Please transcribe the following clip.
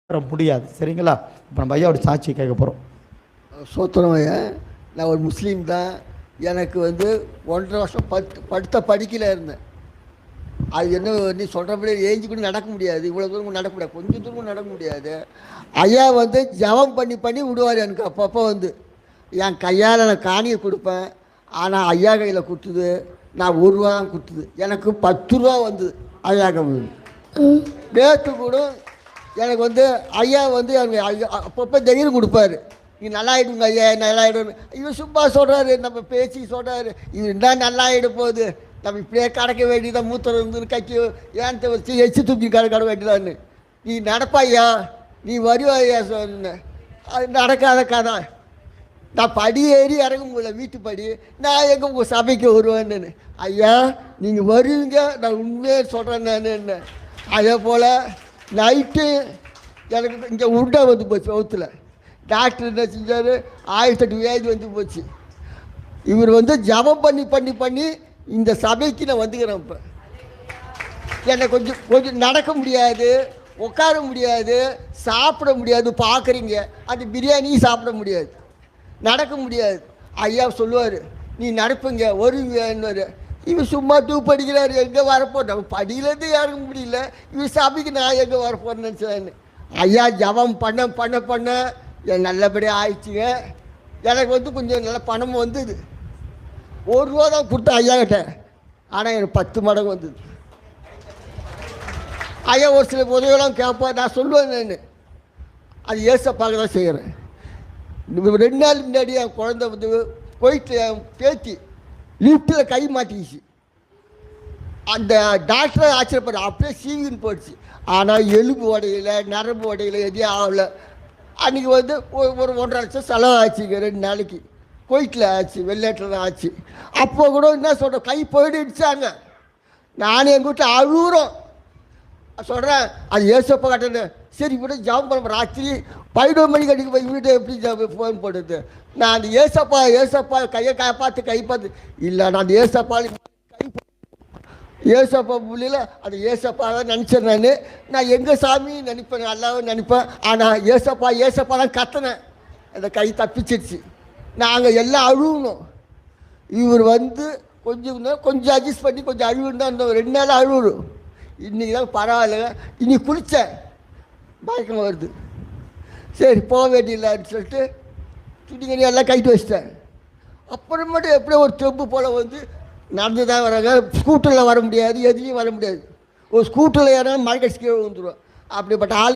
வர முடியாது. சரிங்களா? இப்போ நம்ம ஐயாவோட சாட்சி கேட்க போகிறோம். சோத்திரம் ஐயா. நான் ஒரு முஸ்லீம் தான். எனக்கு 1.5 வருஷம் படிக்கல இருந்தேன். அது என்ன நீ சொல்கிறபடி ஏஞ்சி கூட நடக்க முடியாது, இவ்வளோ தூரம் நடக்க முடியாது, கொஞ்சம் தூரம் நடக்க முடியாது. ஐயா ஜபம் பண்ணி பண்ணி விடுவார். எனக்கு அப்பப்போ என் கையால் நான் காணியை கொடுப்பேன். ஆனால் ஐயா கையில் கொடுத்தது நான் 1 ரூபா தான் கொடுத்தது. எனக்கு 10 ரூபா வந்தது ஐயா கம்மி. நேற்று கூட எனக்கு ஐயா எனக்கு ஐயா அப்பப்போ தைரியம் கொடுப்பாரு. நீ நல்லாயிடுங்க ஐயா, நல்லாயிடும். இவர் சும்மா சொல்கிறாரு, நம்ம பேச்சு சொல்கிறாரு. இவர் என்ன நல்லாயிட போகுது, நம்ம இப்படியே கடக்க வேண்டியதான், மூத்தர் கைக்கு ஏன்ட்ட வச்சு எச்சு தூக்கி கடக்க வேண்டியதான்னு. நீ நடப்பாய்யா, நீ வருவாய்யா சொன்ன. அது நடக்காத கதை. நான் படி ஏறி இறங்க முடியல, வீட்டு படி. நான் எங்கே உங்கள் சபைக்கு வருவேன்னு. ஐயா நீங்கள் வருவீங்க, நான் உண்மையாக சொல்கிறேன் நான். என்ன அதே போல் நைட்டு எனக்கு இங்கே உருண்டை போச்சு வகுத்தில். டாக்டர் என்ன செஞ்சார், 1008 வியாதி போச்சு. இவர் ஜபம் பண்ணி பண்ணி பண்ணி இந்த சபைக்கு நான் வந்துக்கிறேன். இப்போ என்னை கொஞ்சம் நடக்க முடியாது, உட்கார முடியாது, சாப்பிட முடியாது. பார்க்குறீங்க அந்த பிரியாணி சாப்பிட முடியாது, நடக்க முடியாது. ஐயா சொல்லுவார், நீ நடப்புங்க வருவீங்கன்னு. இவர் சும்மா படிக்கிறாரு, எங்கே வரப்போ நம்ம படியிலேருந்து இறங்க முடியல, இவர் சபைக்கு நான் எங்கே வரப்போன்னு நினச்சேன். ஐயா ஜபம் பண்ண பண்ண பண்ண என் நல்லபடியாக ஆயிடுச்சுங்க. எனக்கு கொஞ்சம் நல்ல பணமும் வந்தது. 1 ரூபா தான் கொடுத்தேன் ஐயா கிட்ட, ஆனால் எனக்கு 10 மடங்கு வந்தது. ஐயா ஒரு சில உதவியெல்லாம் கேட்பேன், நான் சொல்லுவேன். நான் அது ஏசப்பாக தான் செய்கிறேன். 2 நாள் முன்னாடி என் குழந்தை போயிட்டு என் பேத்தி லிஃப்ட்டில் கை மாட்டிக்கிச்சு. அந்த டாக்டரை ஆச்சரியப்படுற, அப்படியே சீவின்னு போயிடுச்சு. ஆனால் எலும்பு உடையில, நரம்பு உடையில, எதையும் ஆகலை. அன்றைக்கி ஒரு 1.5 லட்சம் செலவு ஆச்சுங்க. 2 நாளைக்கு கோயிட்டில் ஆச்சு, வெள்ளாட்டில் தான் ஆச்சு. அப்போ கூட என்ன சொல்கிறேன், கை போயிடுச்சாங்க. நானும் எங்கள் வீட்டில் அழுகுறோம். சொல்கிறேன் அது ஏசப்பா கட்டணு. சரி இப்படி ஜாப் பண்ண ராத்திரி 11 மணிக்கு அடிக்க போய் வீட்டை எப்படி ஃபோன் போடுறது. நான் அந்த ஏசப்பா கையை பார்த்து இல்லை, நான் அந்த ஏசப்பா புள்ளியில் அந்த ஏசப்பா தான் நினச்சிட்றேன்னு. நான் எங்கள் சாமி நினைப்பேன், நல்லாவும் நினைப்பேன். ஆனால் ஏசப்பா தான் கத்தினேன், அந்த கை தப்பிச்சிடுச்சு. நாங்கள் எல்லாம் அழுகணும். இவர் கொஞ்சம் அட்ஜஸ்ட் பண்ணி கொஞ்சம் அழுகுன்னு தான் இருந்தோம். 2 நாள் அழுகணும். இன்றைக்கி தான் பரவாயில்ல. இன்னைக்கு குளித்தேன், மயக்கம் வருது. சரி போக வேண்டியில்லைன்னு சொல்லிட்டு துணிங்கனி எல்லாம் கைட்டு வச்சிட்டேன். அப்புறமேட்டு எப்படியோ ஒரு தெம்பு போல் நடந்து தான் வராங்க. ஸ்கூட்டரில் வர முடியாது, எதுலேயும் வர முடியாது. ஒரு ஸ்கூட்டரில் ஏன்னா மழை கட்சி கீழே வந்துடுவோம். அப்படிப்பட்ட ஆள்